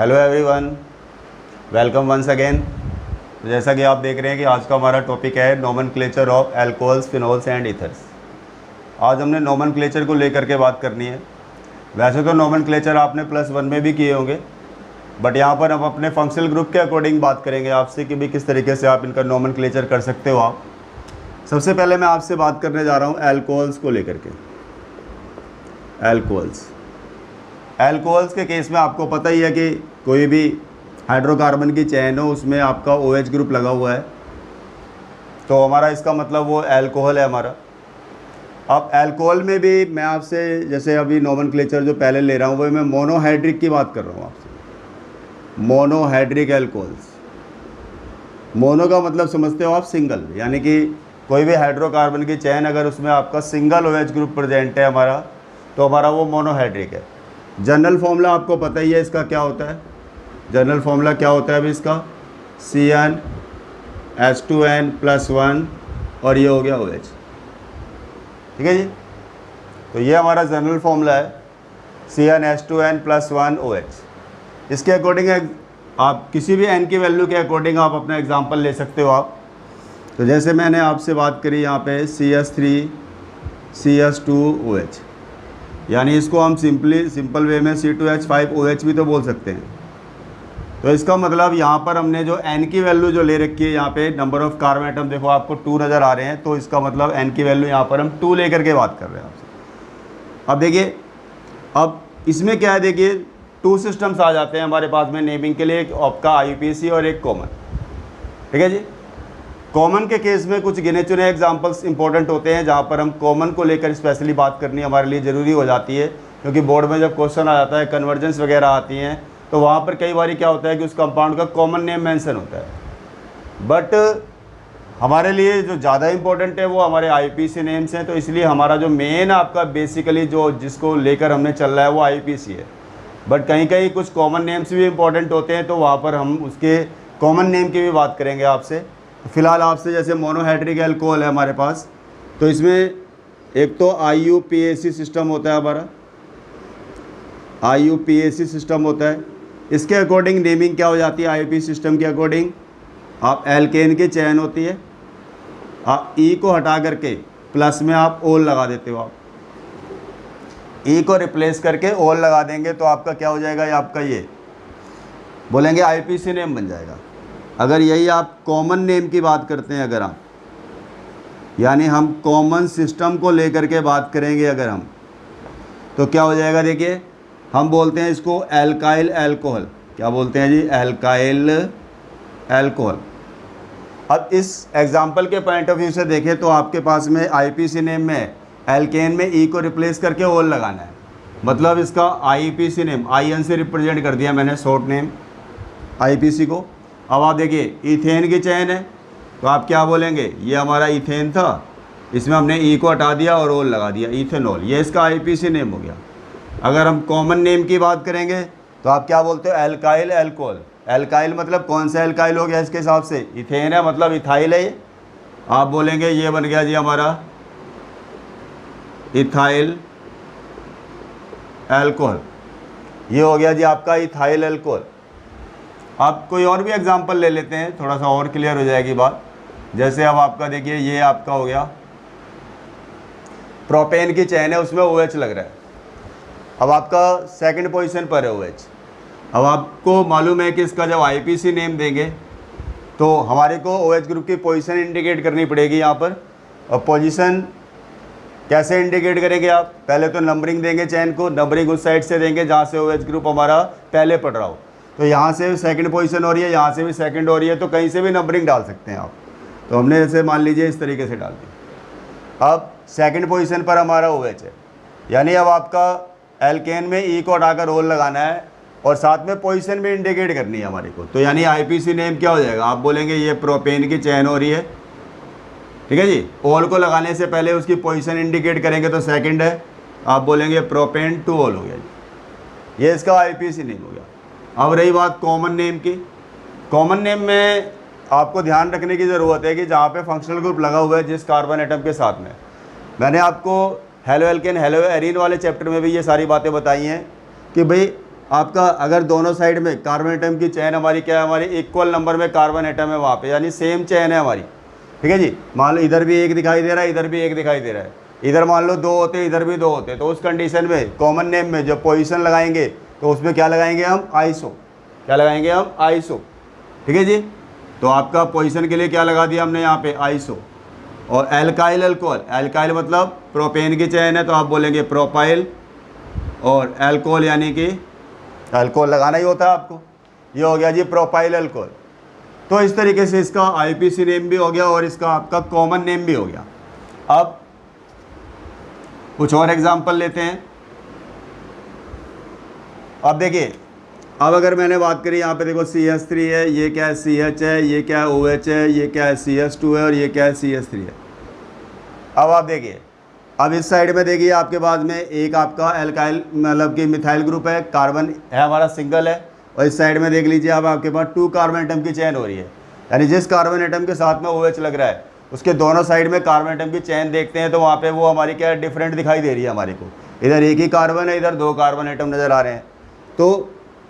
Hello everyone, welcome once again. जैसा कि आप देख रहे हैं कि आज का हमारा टॉपिक है nomenclature of alcohols, phenols and ethers. आज हमने नोमेनक्लेचर को लेकर के बात करनी है। वैसे तो नोमेनक्लेचर आपने +1 में भी किए होंगे, बट यहाँ पर हम अपने फंक्शनल ग्रुप के अकॉर्डिंग बात करेंगे आपसे कि भाई किस तरीके से आप इनका नोमेनक्लेचर कर सकते हो आप। सबसे पहले मैं आपसे बात करने जा रहा हूँ अल्कोहल्स को लेकर के। अल्कोहल्स के केस में आपको पता ही है कि कोई भी हाइड्रोकार्बन की चेन हो उसमें आपका OH ग्रुप लगा हुआ है, तो हमारा इसका मतलब वो अल्कोहल है हमारा। अब अल्कोहल में भी मैं आपसे, जैसे अभी नोमेनक्लेचर जो पहले ले रहा हूँ वो मैं मोनोहाइड्रिक की बात कर रहा हूँ आपसे। मोनोहाइड्रिक अल्कोहल्स, मोनो का मतलब समझते हो आप, सिंगल, यानी कि कोई भी हाइड्रोकार्बन की चेन अगर उसमें आपका सिंगल OH ग्रुप प्रेजेंट है हमारा, तो हमारा वो मोनोहाइड्रिक है। जनरल फॉर्मूला आपको पता ही है इसका क्या होता है। जनरल फॉर्मूला क्या होता है अभी इसका, CnH2n+1 और ये हो गया OH। ठीक है जी, तो ये हमारा जनरल फॉर्मूला है CnH2n+1 OH। इसके अकॉर्डिंग आप किसी भी n की वैल्यू के अकॉर्डिंग आप अपना एग्जांपल ले सकते हो आप। तो जैसे मैंने आपसे बात करी यहाँ पे CH3CH2OH, यानी इसको हम सिंपल वे में C2H5OH भी तो बोल सकते हैं। तो इसका मतलब यहाँ पर हमने जो n की वैल्यू जो ले रखी है, यहाँ पे नंबर ऑफ कार्बन एटम देखो आपको 2 नज़र आ रहे हैं, तो इसका मतलब n की वैल्यू यहाँ पर हम 2 लेकर के बात कर रहे हैं आपसे। अब देखिए, अब इसमें क्या है, देखिए 2 सिस्टम्स आ जाते हैं हमारे पास में नेमिंग के लिए, एक आपका IUPAC और एक कॉमन। ठीक है जी, कॉमन के केस में कुछ गिने चुने एग्जांपल्स इंपॉर्टेंट होते हैं जहाँ पर हम कॉमन को लेकर स्पेशली बात करनी हमारे लिए ज़रूरी हो जाती है, क्योंकि बोर्ड में जब क्वेश्चन आ जाता है, कन्वर्जेंस वगैरह आती हैं, तो वहाँ पर कई बार क्या होता है कि उस कंपाउंड का कॉमन नेम मेंशन होता है। बट हमारे लिए जो ज़्यादा इंपॉर्टेंट है वो हमारे IUPAC नेम्स हैं, तो इसलिए हमारा जो मेन आपका बेसिकली जो जिसको लेकर हमने चल रहा है वो IUPAC है। बट कहीं कहीं कुछ कॉमन नेम्स भी इंपॉर्टेंट होते हैं, तो वहाँ पर हम उसके कॉमन नेम की भी बात करेंगे आपसे। फ़िलहाल आपसे जैसे मोनोहाइड्रिक अल्कोहल है हमारे पास, तो इसमें एक तो IUPAC सिस्टम होता है हमारा, IUPAC सिस्टम होता है। इसके अकॉर्डिंग नेमिंग क्या हो जाती है, IUPAC सिस्टम के अकॉर्डिंग आप एल्केन की चैन होती है, आप E को हटा करके प्लस में आप ओल लगा देते हो। आप E को रिप्लेस करके ओल लगा देंगे तो आपका क्या हो जाएगा, ये आपका ये बोलेंगे IUPAC नेम बन जाएगा। अगर यही आप कॉमन नेम की बात करते हैं, अगर आप, यानी हम कॉमन सिस्टम को लेकर के बात करेंगे अगर हम, तो क्या हो जाएगा, देखिए हम बोलते हैं इसको एल्काइल अल्कोहल। क्या बोलते हैं जी, एल्काइल अल्कोहल। अब इस एग्जाम्पल के पॉइंट ऑफ व्यू से देखें तो आपके पास में IUPAC नेम में एल्केन में E को रिप्लेस करके ओल लगाना है, मतलब इसका IUPAC नेम IN से रिप्रेजेंट कर दिया मैंने, शॉर्ट नेम IUPAC को। अब आप देखिए इथेन की चैन है, तो आप क्या बोलेंगे, ये हमारा इथेन था, इसमें हमने E को हटा दिया और ओल लगा दिया, इथेनॉल, ये इसका IUPAC नेम हो गया। अगर हम कॉमन नेम की बात करेंगे तो आप क्या बोलते हो, एल्काइल अल्कोहल। एल्काइल मतलब कौन सा एल्काइल हो गया इसके हिसाब से, इथेन है मतलब इथाइल है ये, आप बोलेंगे ये बन गया जी हमारा इथाइल अल्कोहल, ये हो गया जी आपका इथाइल अल्कोहल। आप कोई और भी एग्जांपल ले लेते हैं, थोड़ा सा और क्लियर हो जाएगी बात। जैसे अब आपका देखिए ये आपका हो गया प्रोपेन की चैन है, उसमें OH लग रहा है, अब आपका सेकंड पोजीशन पर है OH। अब आपको मालूम है कि इसका जब IUPAC नेम देंगे तो हमारे को OH ग्रुप की पोजीशन इंडिकेट करनी पड़ेगी यहाँ पर। और पोजीशन कैसे इंडिकेट करेंगे आप, पहले तो नंबरिंग देंगे चैन को, नंबरिंग उस साइड से देंगे जहाँ से OH ग्रुप हमारा पहले पड़ रहा हो। तो यहाँ से सेकंड पोजीशन हो रही है, यहाँ से भी सेकंड हो रही है, तो कहीं से भी नंबरिंग डाल सकते हैं आप। तो हमने जैसे मान लीजिए इस तरीके से डाल दी। अब सेकंड पोजीशन पर हमारा OH है, यानी अब आपका एल्केन में E को हटाकर ओल लगाना है और साथ में पोजीशन भी इंडिकेट करनी है हमारे को। तो यानी IUPAC नेम क्या हो जाएगा, आप बोलेंगे ये प्रोपेन की चैन हो रही है, ठीक है जी, ओल को लगाने से पहले उसकी पोजीशन इंडिकेट करेंगे तो सेकंड है, आप बोलेंगे प्रोपेन टू ओल हो गया जी, ये इसका IUPAC नेम हो गया। अब रही बात कॉमन नेम की। कॉमन नेम में आपको ध्यान रखने की ज़रूरत है कि जहाँ पे फंक्शनल ग्रुप लगा हुआ है जिस कार्बन एटम के साथ में, मैंने आपको हेलो एल्केन हेलो एरीन वाले चैप्टर में भी ये सारी बातें बताई हैं कि भाई आपका अगर दोनों साइड में कार्बन एटम की चेन हमारी क्या है, हमारी इक्वल नंबर में कार्बन एटम है वहाँ पे, यानी सेम चेन है हमारी, ठीक है जी। मान लो इधर भी एक दिखाई दे रहा है, इधर भी एक दिखाई दे रहा है, इधर मान लो 2 होते, इधर भी 2 होते, तो उस कंडीशन में कॉमन नेम में जब पोजीशन लगाएंगे तो उसमें क्या लगाएंगे हम, आइसो। क्या लगाएंगे हम, आइसो, ठीक है जी। तो आपका पोजीशन के लिए क्या लगा दिया हमने यहाँ पे, आइसो। और एल्काइल अल्कोहल, एल्काइल मतलब प्रोपेन की चेन है तो आप बोलेंगे प्रोपाइल, और अल्कोहल यानी कि अल्कोहल लगाना ही होता है आपको, ये हो गया जी प्रोपाइल अल्कोहल। तो इस तरीके से इसका आईपीसी नेम भी हो गया और इसका आपका कॉमन नेम भी हो गया। अब कुछ और एग्जांपल लेते हैं। अब देखिए, अब अगर मैंने बात करी यहाँ पे देखो CH3 है, ये क्या है CH है, ये क्या है OH है, ये क्या है CH2 है और ये क्या है CH3 है। अब आप देखिए, अब इस साइड में देखिए आपके पास में एक आपका एल्काइल मतलब कि मिथाइल ग्रुप है, कार्बन है हमारा सिंगल है, और इस साइड में देख लीजिए आप आपके पास 2 कार्बन एटम की चेन हो रही है, यानी जिस कार्बन एटम के साथ में OH लग रहा है उसके दोनों साइड में कार्बन एटम की चेन देखते हैं तो वहाँ पे वो हमारी क्या है, डिफरेंट दिखाई दे रही है हमारे को। इधर एक ही कार्बन है, इधर 2 कार्बन एटम नज़र आ रहे हैं। तो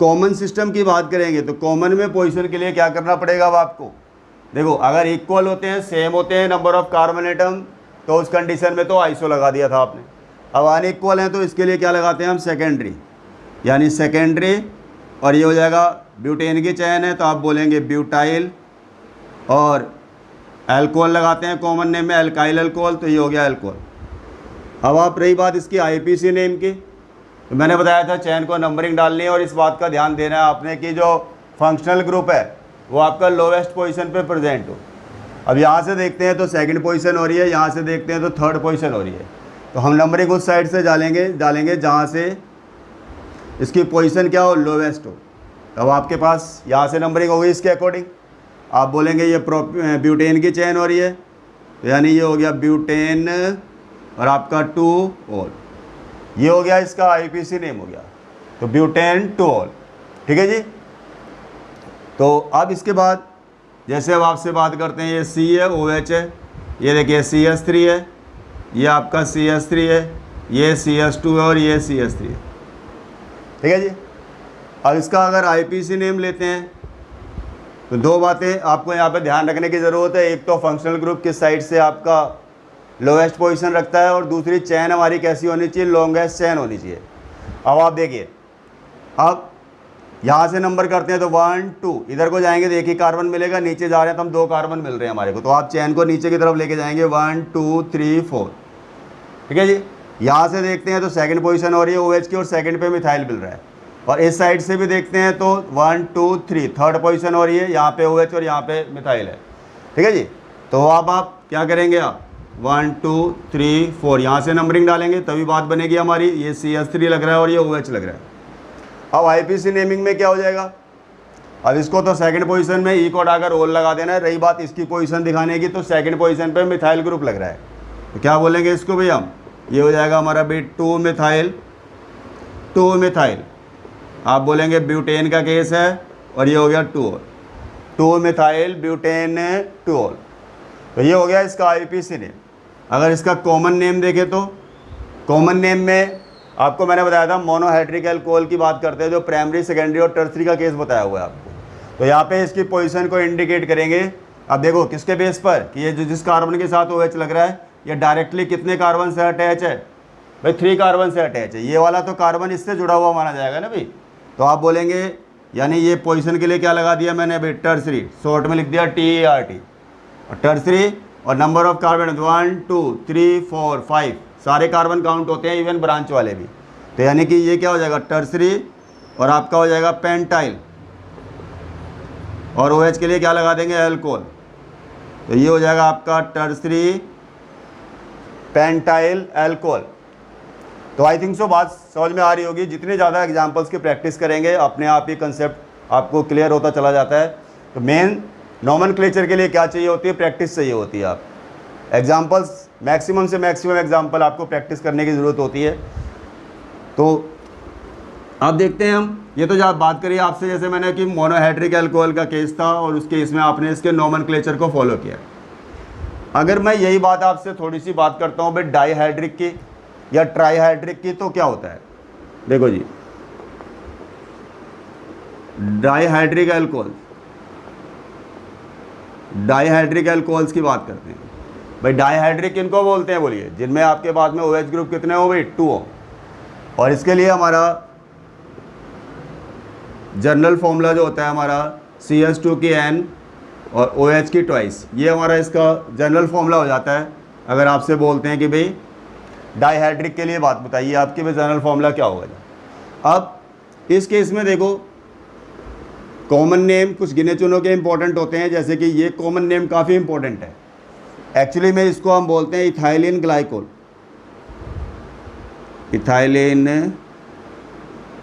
कॉमन सिस्टम की बात करेंगे तो कॉमन में पोजीशन के लिए क्या करना पड़ेगा अब आपको, देखो अगर इक्वल होते हैं, सेम होते हैं नंबर ऑफ कार्बन एटम, तो उस कंडीशन में तो आइसो लगा दिया था आपने। अब अनइक्वल हैं तो इसके लिए क्या लगाते हैं हम, सेकेंडरी, यानी सेकेंडरी। और ये हो जाएगा ब्यूटेन की चैन है तो आप बोलेंगे ब्यूटाइल, और अल्कोहल लगाते हैं कॉमन नेम में अल्काइल अल्कोहल, तो ये हो गया अल्कोहल। अब आप रही बात इसकी आईपीसी नेम की, तो मैंने बताया था चैन को नंबरिंग डालनी है और इस बात का ध्यान देना है आपने कि जो फंक्शनल ग्रुप है वो आपका लोवेस्ट पोजीशन पे प्रेजेंट हो। अब यहाँ से देखते हैं तो सेकंड पोजीशन हो रही है, यहाँ से देखते हैं तो थर्ड पोजीशन हो रही है, तो हम नंबरिंग उस साइड से डालेंगे जहाँ से इसकी पोजीशन क्या हो, लोवेस्ट हो। अब आपके पास यहाँ से नंबरिंग हो गई इसके अकॉर्डिंग, आप बोलेंगे ये ब्यूटेन की चैन हो रही है, तो यानी ये हो गया ब्यूटेन और आपका 2 ऑल, ये हो गया इसका आईपीसी नेम हो गया, तो ब्यूटेन 2 ऑल, ठीक है जी। तो अब इसके बाद जैसे अब आपसे बात करते हैं, ये C है, OH है, ये देखिए CH3 है, ये आपका CH3 है, ये CH2 है और ये CH3 है, ठीक है जी। अब इसका अगर आईपीसी नेम लेते हैं तो 2 बातें आपको यहाँ पे ध्यान रखने की ज़रूरत है। एक तो फंक्शनल ग्रुप किस साइड से आपका लोवेस्ट पोजीशन रखता है, और दूसरी चैन हमारी कैसी होनी चाहिए, लॉन्गेस्ट चैन होनी चाहिए। अब आप देखिए, अब यहाँ से नंबर करते हैं तो 1 2, इधर को जाएंगे तो एक ही कार्बन मिलेगा, नीचे जा रहे हैं तो हम 2 कार्बन मिल रहे हैं हमारे को, तो आप चैन को नीचे की तरफ लेके जाएंगे 1 2 3 4, ठीक है जी। यहाँ से देखते हैं तो सेकंड पोजीशन हो रही है OH की और सेकंड पे मिथाइल मिल रहा है, और इस साइड से भी देखते हैं तो 1 2 3 थर्ड पोजीशन हो रही है, यहाँ पे OH और यहाँ पे मिथाइल है, ठीक है जी। तो अब आप क्या करेंगे, आप 1 2 3 4 यहाँ से नंबरिंग डालेंगे तभी बात बनेगी हमारी। ये CH3 लग रहा है और ये OH लग रहा है। अब आईपीसी नेमिंग में क्या हो जाएगा, अब इसको तो सेकंड पोजीशन में ई को हटाकर ओल लगा देना है। रही बात इसकी पोजीशन दिखाने की, तो सेकंड पोजीशन पे मिथाइल ग्रुप लग रहा है, तो क्या बोलेंगे इसको भैया हम, ये हो जाएगा हमारा भी 2 मिथाइल, आप बोलेंगे ब्यूटेन का केस है, और ये हो गया 2 मिथाइल ब्यूटेन 2 ऑल, तो ये हो गया इसका आईपीसी नेम। अगर इसका कॉमन नेम देखें तो कॉमन नेम में आपको मैंने बताया था मोनोहाइड्रिक अल्कोहल की बात करते हैं, जो प्राइमरी सेकेंडरी और टर्सरी का केस बताया हुआ है आपको। तो यहाँ पे इसकी पोजीशन को इंडिकेट करेंगे। अब देखो किसके बेस पर कि ये जो जिस कार्बन के साथ OH लग रहा है ये डायरेक्टली कितने कार्बन से अटैच है भाई, 3 कार्बन से अटैच है। ये वाला तो कार्बन इससे जुड़ा हुआ माना जाएगा ना भाई, तो आप बोलेंगे यानी ये पोजीशन के लिए क्या लगा दिया मैंने भाई, टर्सरी, शॉर्ट में लिख दिया TERT, और टर्सरी और नंबर ऑफ कार्बन 1 2 3 4 5 सारे कार्बन काउंट होते हैं, इवन ब्रांच वाले भी। तो यानी कि ये क्या हो जाएगा टर्सरी, और आपका हो जाएगा पेंटाइल, और OH के लिए क्या लगा देंगे अल्कोहल, तो ये हो जाएगा आपका टर्सरी पेंटाइल अल्कोहल। तो आई थिंक सो बात समझ में आ रही होगी। जितने ज़्यादा एग्जांपल्स की प्रैक्टिस करेंगे अपने आप ही कंसेप्ट आपको क्लियर होता चला जाता है। तो मेन नॉमेनक्लेचर के लिए क्या चाहिए होती है, प्रैक्टिस चाहिए होती है। आप एग्जांपल्स मैक्सिमम से मैक्सिमम एग्जांपल आपको प्रैक्टिस करने की ज़रूरत होती है। तो अब देखते हैं हम, ये तो जब बात करिए आपसे जैसे मैंने कि मोनोहाइड्रिक अल्कोहल का केस था और उस केस में आपने इसके नॉमेनक्लेचर को फॉलो किया। अगर मैं यही बात आपसे थोड़ी सी बात करता हूँ भाई डाईहाइड्रिक की या ट्राईहाइड्रिक की, तो क्या होता है देखो जी, डाईहाइड्रिक एल्कोहल, डाईहाइड्रिक एल्कोहल्स की बात करते हैं भाई। डाईहाइड्रिक किनको बोलते हैं बोलिए, जिनमें आपके पास में OH ग्रुप कितने हो भाई, 2 हो। और इसके लिए हमारा जनरल फॉर्मूला जो होता है हमारा CH2 की N और OH की ट्वाइस, ये हमारा इसका जनरल फॉर्मूला हो जाता है। अगर आपसे बोलते हैं कि भाई डाईहाइड्रिक के लिए बात बताइए आपके भाई जनरल फॉर्मूला क्या होगा। अब इस केस में देखो कॉमन नेम कुछ गिने चुनों के इंपॉर्टेंट होते हैं, जैसे कि ये कॉमन नेम काफ़ी इंपॉर्टेंट है। एक्चुअली में इसको हम बोलते हैं इथाइलिन ग्लाइकोल, इथाइलिन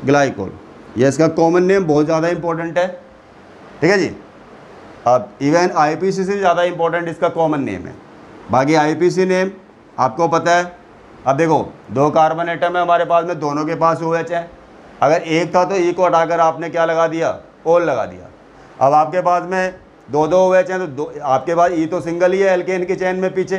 ग्लाइकोल, ये इसका कॉमन नेम बहुत ज़्यादा इंपॉर्टेंट है, ठीक है जी। अब इवन IPC से ज़्यादा इंपॉर्टेंट इसका कॉमन नेम है। बाकी IPC नेम आपको पता है। अब देखो 2 कार्बन एटम है हमारे पास में, दोनों के पास OH है। अगर एक था तो E को हटाकर आपने क्या लगा दिया, ओल लगा दिया। अब आपके पास में 2 OH हैं तो आपके पास E तो सिंगल ही है एल्केन की चेन में पीछे,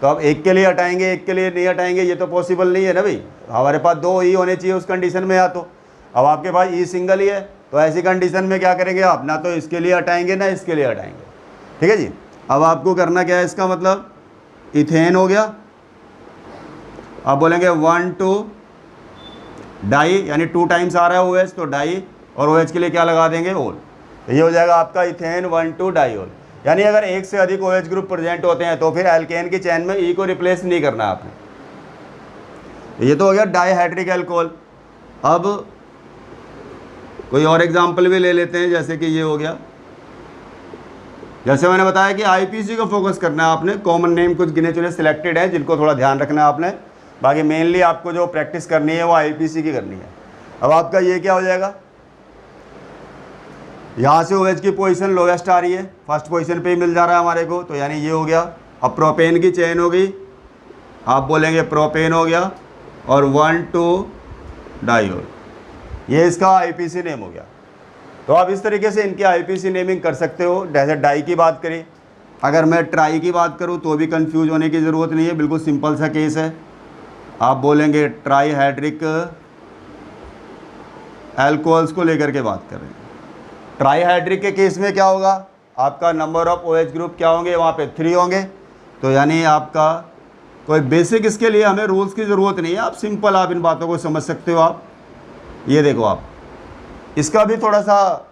तो अब एक के लिए हटाएंगे एक के लिए नहीं हटाएंगे, ये तो पॉसिबल नहीं है ना भाई। हमारे पास 2 E होने चाहिए उस कंडीशन में। या तो अब आपके पास E सिंगल ही है, तो ऐसी कंडीशन में क्या करेंगे आप, ना तो इसके लिए हटाएंगे ना इसके लिए हटाएंगे, ठीक है जी। अब आपको करना क्या है, इसका मतलब इथेन हो गया। अब बोलेंगे 1 2 डाई, यानी 2 टाइम्स आ रहा है OH तो डाई, और OH के लिए क्या लगा देंगे, ओल। तो ये हो जाएगा आपका इथेन 1 2 डाईओल। यानी अगर एक से अधिक OH ग्रुप प्रेजेंट होते हैं तो फिर एल्केन की चेन में E को रिप्लेस नहीं करना है आपने। तो ये तो हो गया डाईहाइड्रिक एल्कोहल। अब कोई और एग्जाम्पल भी ले लेते हैं, जैसे कि ये हो गया। जैसे मैंने बताया कि IPC को फोकस करना है आपने। कॉमन नेम कुछ गिने चुने सिलेक्टेड है जिनको थोड़ा ध्यान रखना है आपने, बाकी मेनली आपको जो प्रैक्टिस करनी है वो IPC की करनी है। अब आपका ये क्या हो जाएगा, यहाँ से OH की पोजीशन लोएस्ट आ रही है, फर्स्ट पोजीशन पे ही मिल जा रहा है हमारे को, तो यानी ये हो गया। अब प्रोपेन की चेन हो गई, आप बोलेंगे प्रोपेन हो गया, और 1 2 डाईओल, ये इसका IPC नेम हो गया। तो आप इस तरीके से इनकी IPC नेमिंग कर सकते हो। जैसे डाई की बात करें, अगर मैं ट्राई की बात करूँ तो भी कंफ्यूज होने की ज़रूरत नहीं है, बिल्कुल सिंपल सा केस है। आप बोलेंगे ट्राईहाइड्रिक एल्कोहल्स को लेकर के बात कर रहे हैं। ट्राईहाइड्रिक के केस में क्या होगा, आपका नंबर ऑफ OH ग्रुप क्या होंगे, वहाँ पे 3 होंगे। तो यानी आपका कोई बेसिक इसके लिए हमें रूल्स की ज़रूरत नहीं है, आप सिंपल आप इन बातों को समझ सकते हो। आप ये देखो, आप इसका भी थोड़ा सा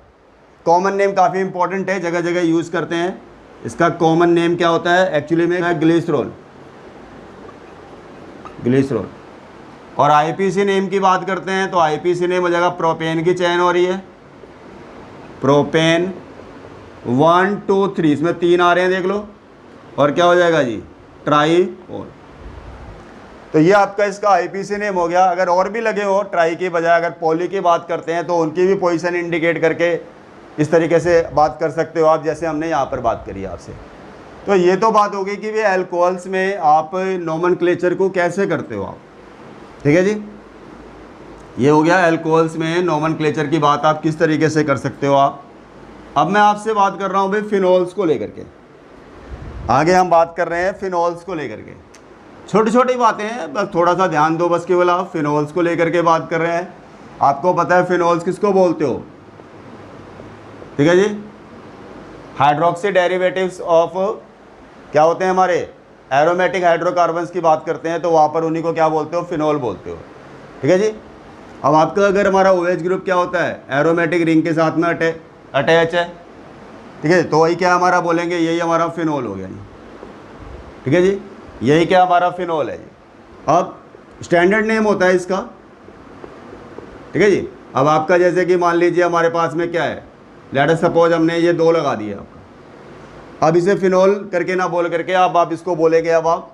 कॉमन नेम काफ़ी इंपॉर्टेंट है, जगह जगह यूज़ करते हैं। इसका कॉमन नेम क्या होता है, एक्चुअली में ग्लिसरॉल, ग्लिसरॉल। और IPC नेम की बात करते हैं तो IPC नेम हो जाएगा, प्रोपेन की चैन हो रही है, प्रोपेन 1 2 3, इसमें 3 आ रहे हैं देख लो, और क्या हो जाएगा जी, ट्राईओल। तो ये आपका इसका IPC नेम हो गया। अगर और भी लगे हो ट्राई की बजाय, अगर पॉली की बात करते हैं तो उनकी भी पोजीशन इंडिकेट करके इस तरीके से बात कर सकते हो आप, जैसे हमने यहाँ पर बात करी आपसे। तो ये तो बात हो गई कि वे एल्कोहल्स में आप नोमेनक्लेचर को कैसे करते हो आप, ठीक है जी। ये हो गया एल्कोहल्स में नोमेनक्लेचर की बात आप किस तरीके से कर सकते हो आप। अब मैं आपसे बात कर रहा हूँ भाई फिनोल्स को लेकर के। आगे हम बात कर रहे हैं फिनोल्स को लेकर के। छोटी छोटी बातें हैं, बस थोड़ा सा ध्यान दो, बस केवल आप फिनोल्स को लेकर के बात कर रहे हैं। आपको पता है फिनोल्स किसको बोलते हो, ठीक है जी। हाइड्रोक्सी डेरिवेटिव्स ऑफ क्या होते हैं हमारे एरोमेटिक हाइड्रोकार्बन्स की बात करते हैं तो वहाँ पर उन्हीं को क्या बोलते हो, फिनोल बोलते हो, ठीक है जी। अब आपका अगर हमारा OH ग्रुप क्या होता है, एरोमेटिक रिंग के साथ में अटैच है, ठीक है, तो वही क्या हमारा बोलेंगे, यही हमारा फिनोल हो गया जी, ठीक है जी। यही क्या हमारा फिनोल है जी। अब स्टैंडर्ड नेम होता है इसका, ठीक है जी। अब आपका जैसे कि मान लीजिए हमारे पास में क्या है, लेट अस सपोज हमने ये 2 लगा दिए आपका। अब इसे फिनोल करके ना बोल करके आप इसको बोलेंगे, अब आप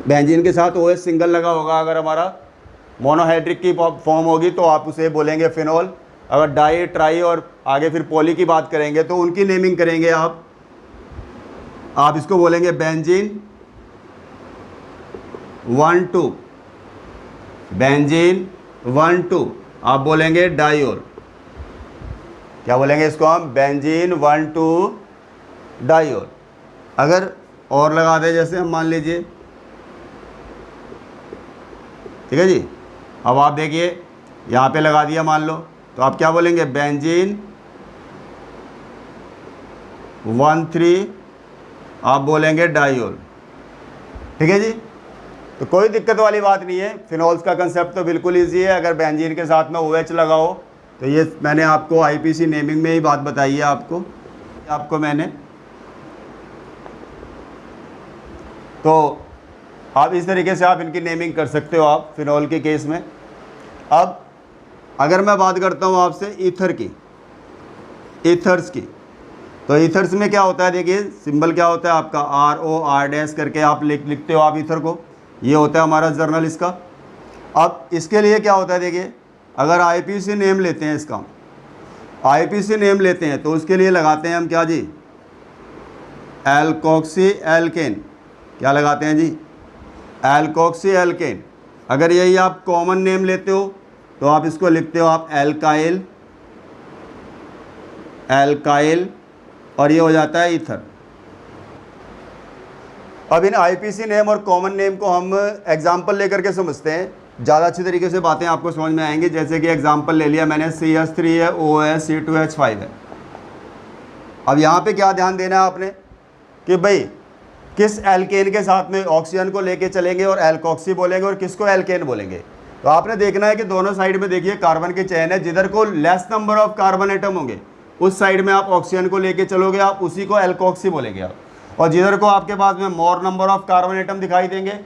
बेंजीन के साथ OH सिंगल लगा होगा, अगर हमारा मोनोहाइड्रिक की फॉर्म होगी तो आप उसे बोलेंगे फिनोल। अगर डाई ट्राई और आगे फिर पॉली की बात करेंगे तो उनकी नेमिंग करेंगे आप इसको बोलेंगे बेंजीन 1 2, बेंजीन 1 2, आप बोलेंगे डाईओल। क्या बोलेंगे इसको हम, बेंजीन 1 2 डाईओल। अगर और लगा दे जैसे हम मान लीजिए, ठीक है जी। अब आप देखिए यहाँ पे लगा दिया मान लो, तो आप क्या बोलेंगे, बेंजीन 1,3 आप बोलेंगे डाइओल। ठीक है जी, तो कोई दिक्कत वाली बात नहीं है। फिनोल्स का कंसेप्ट तो बिल्कुल ईजी है। अगर बेंजीन के साथ में OH लगाओ तो ये मैंने आपको IPC नेमिंग में ही बात बताई है आपको मैंने। तो आप इस तरीके से आप इनकी नेमिंग कर सकते हो आप फिनोल के केस में। अब अगर मैं बात करता हूँ आपसे ईथर की, ईथर्स की, तो ईथर्स में क्या होता है, देखिए सिंबल क्या होता है आपका, RO करके आप लिखते हो आप ईथर को। ये होता है हमारा जर्नल इसका। अब इसके लिए क्या होता है, देखिए अगर IPC नेम लेते हैं, इसका IPC नेम लेते हैं तो उसके लिए लगाते हैं हम क्या जी, एल्कोक्सी एल्केन। क्या लगाते हैं जी, एल्कोक्सी एल्केन। अगर यही आप कॉमन नेम लेते हो तो आप इसको लिखते हो आप एल्काइल, एल्काइल, और ये हो जाता है ईथर। अब इन IPC नेम और कॉमन नेम को हम एग्जाम्पल लेकर के समझते हैं, ज़्यादा अच्छी तरीके से बातें आपको समझ में आएंगी। जैसे कि एग्जाम्पल ले लिया मैंने, CH3 है, OH, C2H5 है। अब यहाँ पे क्या ध्यान देना है आपने कि भाई किस एल्केन के साथ में ऑक्सीजन को लेके चलेंगे और एल्कोक्सी बोलेंगे और किसको एल्केन बोलेंगे। तो आपने देखना है कि दोनों साइड में देखिए कार्बन की चेन है, जिधर को less number of carbon atom होंगे उस साइड में आप ऑक्सीजन को लेके चलोगे, आप उसी को एल्कोक्सी बोलेंगे आप। और जिधर को आपके पास में मोर नंबर ऑफ कार्बन एटम दिखाई देंगे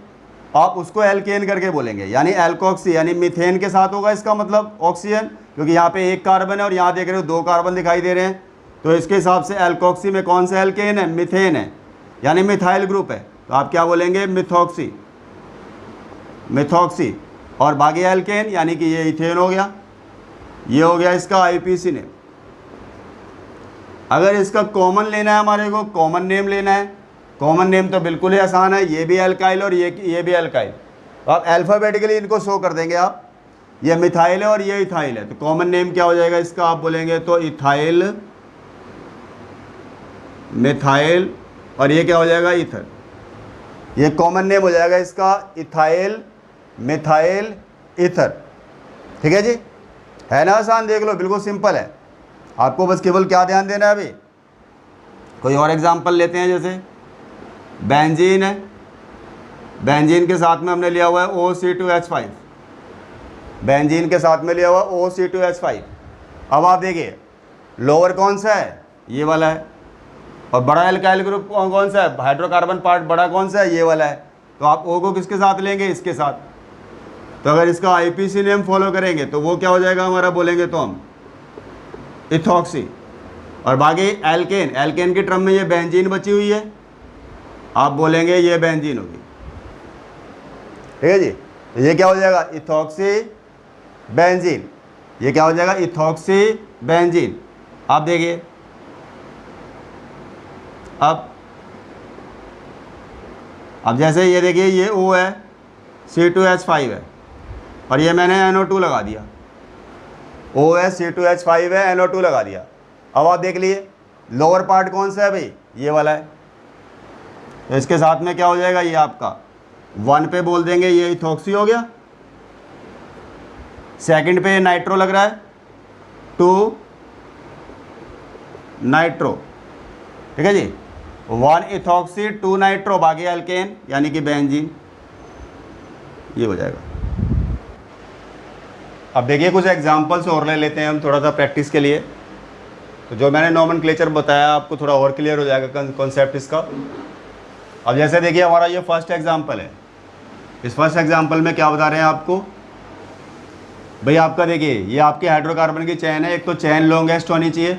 आप उसको एल्केन करके बोलेंगे, यानी एल्कोक्सी, यानी मीथेन के साथ होगा इसका मतलब ऑक्सीजन, क्योंकि यहाँ पे एक कार्बन है और यहाँ देख रहे हो 2 कार्बन दिखाई दे रहे हैं। तो इसके हिसाब से एल्कोक्सी में कौन सा एल्केन है, मीथेन है, यानी मिथाइल ग्रुप है। तो आप क्या बोलेंगे, मिथॉक्सी, मिथॉक्सी। और बाकी एल्केन यानी कि ये इथेन हो गया, ये हो गया इसका IPC नेम। अगर इसका कॉमन लेना है हमारे को, कॉमन नेम लेना है, कॉमन नेम तो बिल्कुल ही आसान है, ये भी एल्काइल और ये भी एल्काइल। तो आप अल्फ़ाबेटिकली इनको शो कर देंगे आप, ये मिथाइल है और ये इथाइल है। तो कॉमन नेम क्या हो जाएगा इसका, आप बोलेंगे तो इथाइल, मिथाइल, और ये क्या हो जाएगा, ईथर। ये कॉमन नेम हो जाएगा इसका, इथाइल, मिथाइल, ईथर। ठीक है जी, है ना आसान, देख लो बिल्कुल सिंपल है। आपको बस केवल क्या ध्यान देना है अभी, कोई और एग्जांपल लेते हैं। जैसे बेंजीन है, बेंजीन के साथ में हमने लिया हुआ है OC2H5, बेंजीन के साथ में लिया हुआ OC2H5। अब आप देखिए लोअर कौन सा है, ये वाला है, और बड़ा एल्काइल ग्रुप कौन सा है, हाइड्रोकार्बन पार्ट बड़ा कौन सा है, ये वाला है। तो आप O को किसके साथ लेंगे, इसके साथ। तो अगर इसका IPC नेम फॉलो करेंगे तो वो क्या हो जाएगा हमारा, बोलेंगे तो हम इथॉक्सी। और बाकी एल्केन, एल्केन के टर्म में ये बेंजीन बची हुई है, आप बोलेंगे ये बेंजीन होगी। ठीक है जी, तो ये क्या हो जाएगा, इथॉक्सी बेंजीन। ये क्या हो जाएगा, इथॉक्सी बेंजीन। आप देखिए अब जैसे ये देखिए ये O है, C2H5 है, और ये मैंने NO2 लगा दिया, OH C2H5 है, NO2 लगा दिया। अब आप देख लिए लोअर पार्ट कौन सा है भाई, ये वाला है। तो इसके साथ में क्या हो जाएगा, ये आपका 1 पे बोल देंगे ये इथॉक्सी हो गया, सेकंड पे नाइट्रो लग रहा है, 2 नाइट्रो। ठीक है जी, 1 इथॉक्सी 2 नाइट्रो, बाकी एल्केन यानी कि बेंजीन, ये हो जाएगा। अब देखिए कुछ एग्जांपल्स और ले लेते हैं हम थोड़ा सा प्रैक्टिस के लिए। तो जो मैंने नॉमेनक्लेचर बताया आपको थोड़ा और क्लियर हो जाएगा कॉन्सेप्ट इसका। अब जैसे देखिए हमारा ये फर्स्ट एग्जांपल है, इस फर्स्ट एग्जांपल में क्या बता रहे हैं आपको भाई, आपका देखिए ये आपके हाइड्रोकार्बन की चेन है, एक तो चेन लॉन्गेस्ट होनी चाहिए।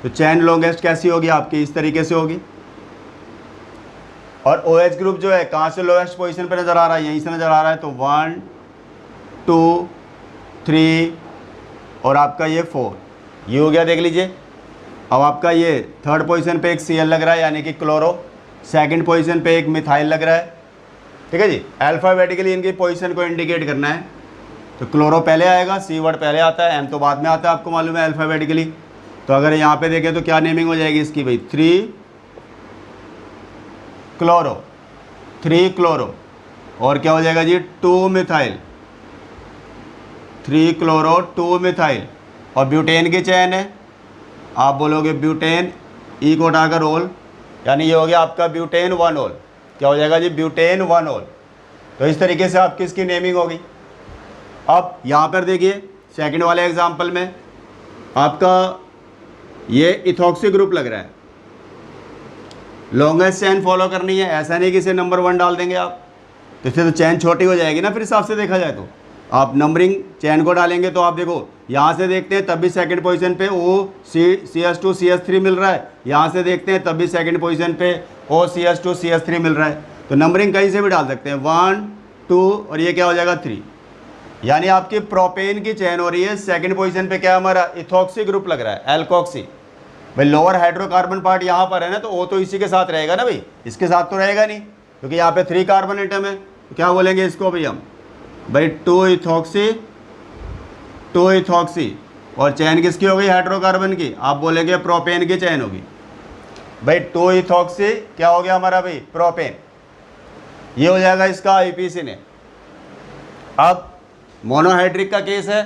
तो चेन लॉन्गेस्ट कैसी होगी आपकी, इस तरीके से होगी। और OH ग्रुप जो है कहाँ से लोएस्ट पोजीशन पे नज़र आ रहा है, यहीं से नज़र आ रहा है। तो 1 2 3 और आपका ये 4, ये हो गया, देख लीजिए। अब आपका ये थर्ड पोजीशन पे एक Cl लग रहा है यानी कि क्लोरो, सेकंड पोजीशन पे एक मिथाइल लग रहा है। ठीक है जी, अल्फ़ाबेटिकली इनकी पोजीशन को इंडिकेट करना है। तो क्लोरो पहले आएगा, C वर्ड पहले आता है, M तो बाद में आता है, आपको मालूम है अल्फ़ाबेटिकली। तो अगर यहाँ पे देखें तो क्या नेमिंग हो जाएगी इसकी भाई, 3 क्लोरो, 3 क्लोरो, और क्या हो जाएगा जी 2 मिथाइल, 3 क्लोरो 2 मिथाइल। और ब्यूटेन की चैन है, आप बोलोगे ब्यूटेन, ई को उठाकर ओल, यानी ये हो गया आपका ब्यूटेन 1 ओल। क्या हो जाएगा जी? ब्यूटेन 1 ओल। तो इस तरीके से आपकी इसकी नेमिंग होगी। अब यहाँ पर देखिए सेकंड वाले एग्जांपल में आपका ये इथॉक्सी ग्रुप लग रहा है, लॉन्गेस्ट चैन फॉलो करनी है, ऐसा नहीं कि इसे नंबर 1 डाल देंगे आप, तो इससे तो चैन छोटी हो जाएगी ना फिर हिसाब से देखा जाए तो। आप नंबरिंग चैन को डालेंगे तो आप देखो यहाँ से देखते हैं तब भी सेकंड पोजीशन पे OCH2 CH3 मिल रहा है, यहाँ से देखते हैं तब भी सेकंड पोजीशन पे OCH2 CH3 मिल रहा है। तो नंबरिंग कहीं से भी डाल सकते हैं, 1 2 और ये क्या हो जाएगा 3, यानी आपकी प्रोपेन की चैन हो रही है। सेकंड पोजीशन पे क्या हमारा इथॉक्सी ग्रुप लग रहा है, एल्कोक्सी। भाई लोअर हाइड्रोकार्बन पार्ट यहाँ पर है ना, तो O तो इसी के साथ रहेगा ना भाई, इसके साथ तो रहेगा नहीं, क्योंकि यहाँ पे 3 कार्बन एटम है। तो क्या बोलेंगे इसको भाई हम, भाई 2 इथॉक्सी और चैन किसकी हो गई? हाइड्रोकार्बन की। आप बोलेंगे प्रोपेन की चैन होगी। भाई 2 इथॉक्सी क्या हो गया हमारा भाई? प्रोपेन। ये हो जाएगा इसका आईपीसी ने। अब मोनोहाइड्रिक का केस है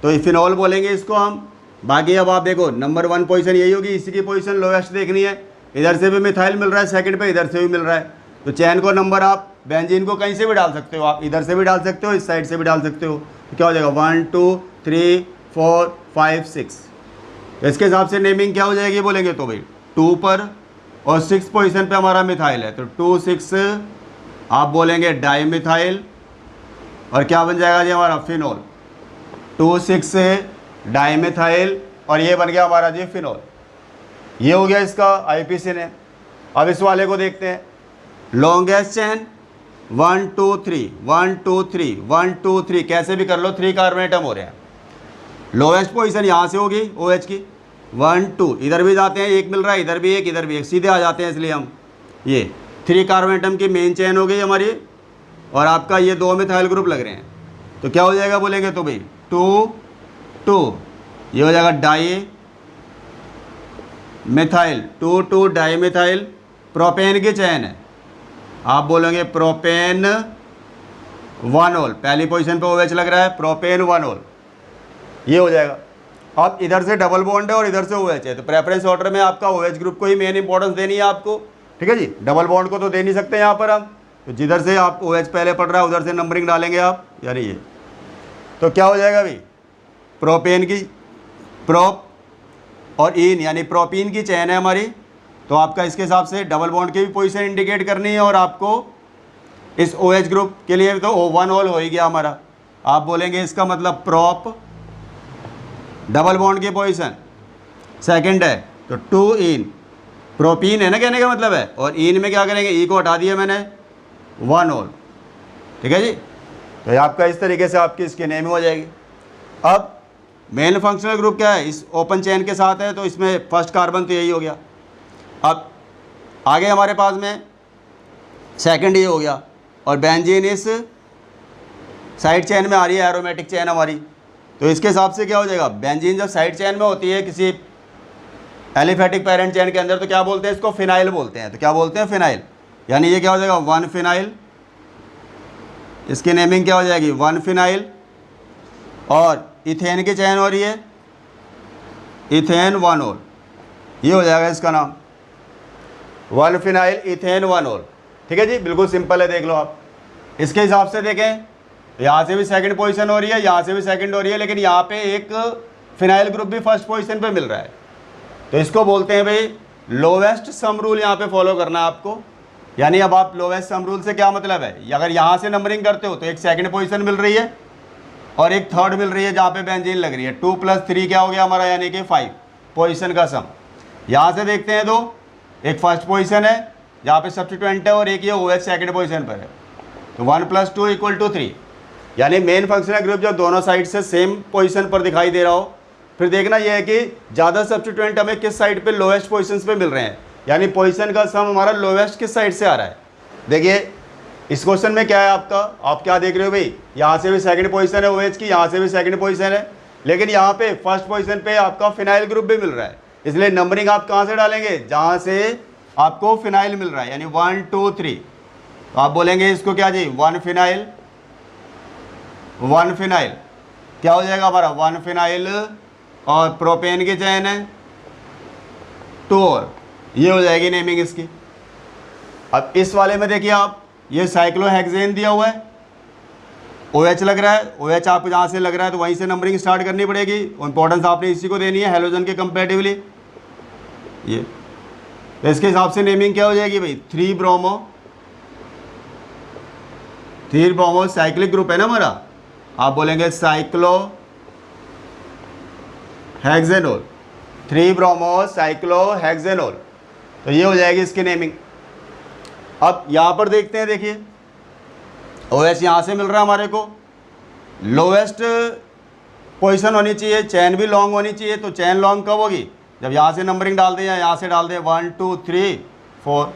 तो इफिनॉल बोलेंगे इसको हम। बाकी अब आप देखो नंबर 1 पोजीशन यही होगी, इसी की पोजीशन लोएस्ट देखनी है। इधर से भी मिथाइल मिल रहा है सेकंड पे, इधर से भी मिल रहा है, तो चैन को नंबर आप बेंजीन को कहीं से भी डाल सकते हो, आप इधर से भी डाल सकते हो, इस साइड से भी डाल सकते हो। तो क्या हो जाएगा? 1 2 3 4 5 6। तो इसके हिसाब से नेमिंग क्या हो जाएगी बोलेंगे तो भाई 2 पर और 6 पोजीशन पे हमारा मिथाइल है, तो 2 6 आप बोलेंगे डाई मिथाइल, और क्या बन जाएगा जी हमारा? फिनॉल। 2 6 डाई मिथाइल और ये बन गया हमारा जी फिनॉल। ये हो गया इसका आईपीसी ने। अब इस वाले को देखते हैं, लॉन्गेस्ट चैन 1 2 3 1 2 3 1 2 3, कैसे भी कर लो 3 कार्बन एटम हो रहे हैं। लोएस्ट पोजीशन यहाँ से होगी OH की, 1 2, इधर भी जाते हैं, एक मिल रहा है, इधर भी एक, इधर भी एक, सीधे आ जाते हैं, इसलिए हम ये 3 कार्बन एटम की मेन चैन हो गई हमारी, और आपका ये 2 मिथाइल ग्रुप लग रहे हैं। तो क्या हो जाएगा बोलेंगे तो भाई 2 2, ये हो जाएगा di methyl, 2 2 di methyl. Propane की चैन है, आप बोलेंगे प्रोपेन 1 ओल, पहली पोजीशन पे OH लग रहा है, प्रोपेन 1 ओल, ये हो जाएगा। अब इधर से डबल बॉन्ड है और इधर से OH है, तो प्रेफरेंस ऑर्डर में आपका OH ग्रुप को ही मेन इंपॉर्टेंस देनी है आपको, ठीक है जी। डबल बॉन्ड को तो दे नहीं सकते यहाँ पर हम, तो जिधर से आप OH पहले पढ़ रहा है उधर से नंबरिंग डालेंगे आप, यानी ये। तो क्या हो जाएगा भाई? प्रोपेन की प्रोप और इन यानी प्रोपीन की चैन है हमारी, तो आपका इसके हिसाब से डबल बॉन्ड की भी पोजीशन इंडिकेट करनी है, और आपको इस OH ग्रुप के लिए तो O1 ओल हो ही गया हमारा। आप बोलेंगे इसका मतलब प्रोप डबल बॉन्ड की पोजीशन सेकंड है, तो 2 इन, प्रोपीन है ना कहने का मतलब है, और इन में क्या करेंगे? ई को हटा दिया मैंने, 1 ओल, ठीक है जी। तो ये आपका इस तरीके से आपकी इसकी नेमिंग हो जाएगी। अब मेन फंक्शनल ग्रुप क्या है? इस ओपन चेन के साथ है, तो इसमें फर्स्ट कार्बन तो यही हो गया। अब आगे हमारे पास में सेकंड ये हो गया, और बेंजीन इस साइड चेन में आ रही है, एरोमेटिक चैन हमारी, तो इसके हिसाब से क्या हो जाएगा? बेंजीन जब साइड चैन में होती है किसी एलिफेटिक पेरेंट चैन के अंदर, तो क्या बोलते हैं इसको? फिनाइल बोलते हैं। तो क्या बोलते हैं? फिनाइल। यानी ये क्या हो जाएगा? 1 फिनाइल, इसकी नेमिंग क्या हो जाएगी? 1 फिनाइल। और इथेन की चैन हो रही है, इथेन 1 ओल, ये हो जाएगा इसका नाम, 1 फिनाइल इथेन 1 ओल, ठीक है जी। बिल्कुल सिंपल है, देख लो आप। इसके हिसाब से देखें, यहाँ से भी सेकंड पोजीशन हो रही है, यहाँ से भी सेकंड हो रही है, लेकिन यहाँ पे एक फिनाइल ग्रुप भी फर्स्ट पोजीशन पे मिल रहा है, तो इसको बोलते हैं भाई लोवेस्ट सम रूल। यहाँ पे फॉलो करना है आपको, यानी अब आप लोवेस्ट सम रूल से क्या मतलब है? अगर यहाँ से नंबरिंग करते हो तो एक सेकंड पोजीशन मिल रही है और एक थर्ड मिल रही है जहाँ पे बेंजीन लग रही है। 2 + 3 क्या हो गया हमारा? यानी कि 5 पोजीशन का सम। यहाँ से देखते हैं तो एक फर्स्ट पोजीशन है जहाँ पे सब्स्टिट्यूएंट है, और एक ये OH सेकंड पोजीशन पर है, तो 1 + 2 = 3। यानी मेन फंक्शनल ग्रुप जब दोनों साइड से सेम पोजीशन पर दिखाई दे रहा हो, फिर देखना यह है कि ज़्यादा सब्स्टिट्यूएंट हमें किस साइड पे लोएस्ट पोजीशंस पे मिल रहे हैं, यानी पोजीशन का सम हमारा लोएस्ट किस साइड से आ रहा है। देखिए इस क्वेश्चन में क्या है आपका, आप क्या देख रहे हो भाई? यहाँ से भी सेकंड पोजीशन है OH की, यहाँ से भी सेकंड पोजीशन है, लेकिन यहाँ पे फर्स्ट पोजीशन पे आपका फिनाइल ग्रुप भी मिल रहा है, इसलिए नंबरिंग आप कहाँ से डालेंगे? जहाँ से आपको फिनाइल मिल रहा है, यानी 1 2 3। तो आप बोलेंगे इसको क्या जी? 1 फिनाइल, 1 फिनाइल क्या हो जाएगा हमारा? 1 फिनाइल और प्रोपेन की चैन है 2 और, ये हो जाएगी नेमिंग इसकी। अब इस वाले में देखिए आप, ये साइक्लोहेक्सेन दिया हुआ है, OH लग रहा है, OH आपको जहाँ से लग रहा है तो वहीं से नंबरिंग स्टार्ट करनी पड़ेगी, इंपॉर्टेंस आपने इसी को देनी है हेलोजन के कंपैरेटिवली। ये तो इसके हिसाब से नेमिंग क्या हो जाएगी भाई, 3 ब्रोमो साइक्लिक ग्रुप है ना हमारा, आप बोलेंगे साइक्लो हेक्सेनोल, 3 ब्रोमो साइक्लो हेक्सेनोल, तो ये हो जाएगी इसकी नेमिंग। अब यहाँ पर देखते हैं, देखिए OH यहाँ से मिल रहा है हमारे को, लोवेस्ट पोजीशन होनी चाहिए, चैन भी लॉन्ग होनी चाहिए, तो चैन लॉन्ग कब होगी, जब यहाँ से नंबरिंग डाल दें या यहाँ से डाल दें 1 2 3 4।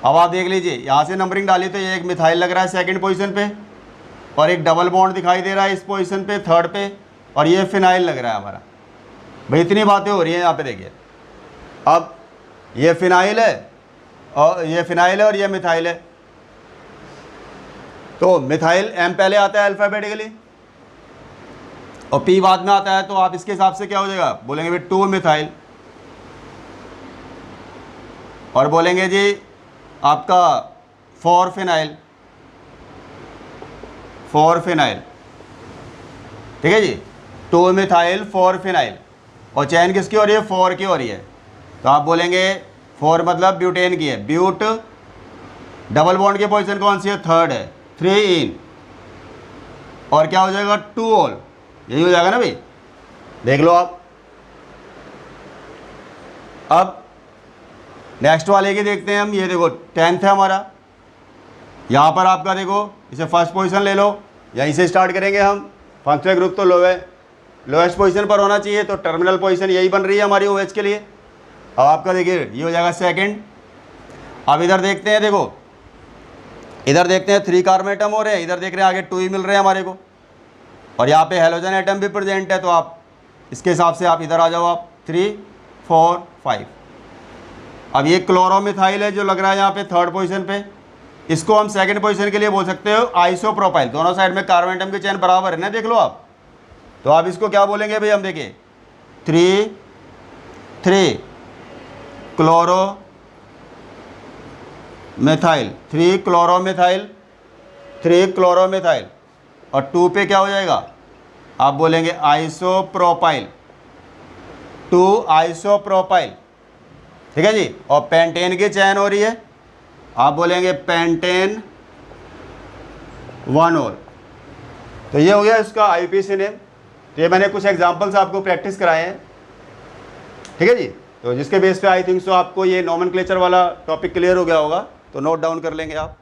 अब आप देख लीजिए, यहाँ से नंबरिंग डाली तो ये एक मिथाइल लग रहा है सेकंड पोजीशन पे, और एक डबल बॉन्ड दिखाई दे रहा है इस पोजीशन पे थर्ड पे, और ये फिनाइल लग रहा है हमारा। भाई इतनी बातें हो रही हैं यहाँ पे, देखिए अब ये फिनाइल है और ये फिनाइल है और ये मिथाइल है, तो मिथाइल M पहले आता है अल्फ़ाबेटिकली और P बाद में आता है, तो आप इसके हिसाब से क्या हो जाएगा, बोलेंगे भाई 2 मिथाइल, और बोलेंगे जी आपका 4 फिनाइल, ठीक है जी, 2 मिथाइल 4 फिनाइल, और चैन किसकी हो रही है, 4 की हो रही है, तो आप बोलेंगे 4 मतलब ब्यूटेन की है, ब्यूट, डबल बॉन्ड की पोजीशन कौन सी है, थर्ड है, 3 इन, और क्या हो जाएगा 2 ऑल, यही हो जाएगा ना भाई, देख लो आप। अब नेक्स्ट वाले की देखते हैं हम, ये देखो 10th है हमारा, यहाँ पर आपका देखो इसे फर्स्ट पोजीशन ले लो, यहीं से स्टार्ट करेंगे हम, फंक्शनल ग्रुप तो लोएस्ट पोजीशन पर होना चाहिए, तो टर्मिनल पोजीशन यही बन रही है हमारी OH के लिए। अब आपका देखिए ये हो जाएगा सेकंड। अब इधर देखते हैं, देखो इधर देखते हैं 3 कार्बन एटम हो रहे हैं, इधर देख रहे हैं आगे 2 ही मिल रहे हैं हमारे को, और यहाँ पे हेलोजन एटम भी प्रेजेंट है, तो आप इसके हिसाब से आप इधर आ जाओ, आप 3 4 5। अब ये क्लोरोमिथाइल है जो लग रहा है यहाँ पे थर्ड पोजीशन पे, इसको हम सेकंड पोजीशन के लिए बोल सकते हो आइसोप्रोपाइल, दोनों साइड में कार्बन एटम की चेन बराबर है ना, देख लो आप, तो आप इसको क्या बोलेंगे भाई, हम देखिए 3 क्लोरोमिथाइल, 3 क्लोरोमिथाइल, और 2 पे क्या हो जाएगा, आप बोलेंगे आइसोप्रोपाइल, 2 आइसोप्रोपाइल, ठीक है जी, और पेंटेन की चैन हो रही है, आप बोलेंगे पेंटेन 1 और, तो ये हो गया इसका IUPAC नेम। तो ये मैंने कुछ एग्जांपल्स आपको प्रैक्टिस कराए हैं, ठीक है जी, तो जिसके बेस पे आई थिंक सो आपको ये नोमेनक्लेचर वाला टॉपिक क्लियर हो गया होगा, तो नोट डाउन कर लेंगे आप।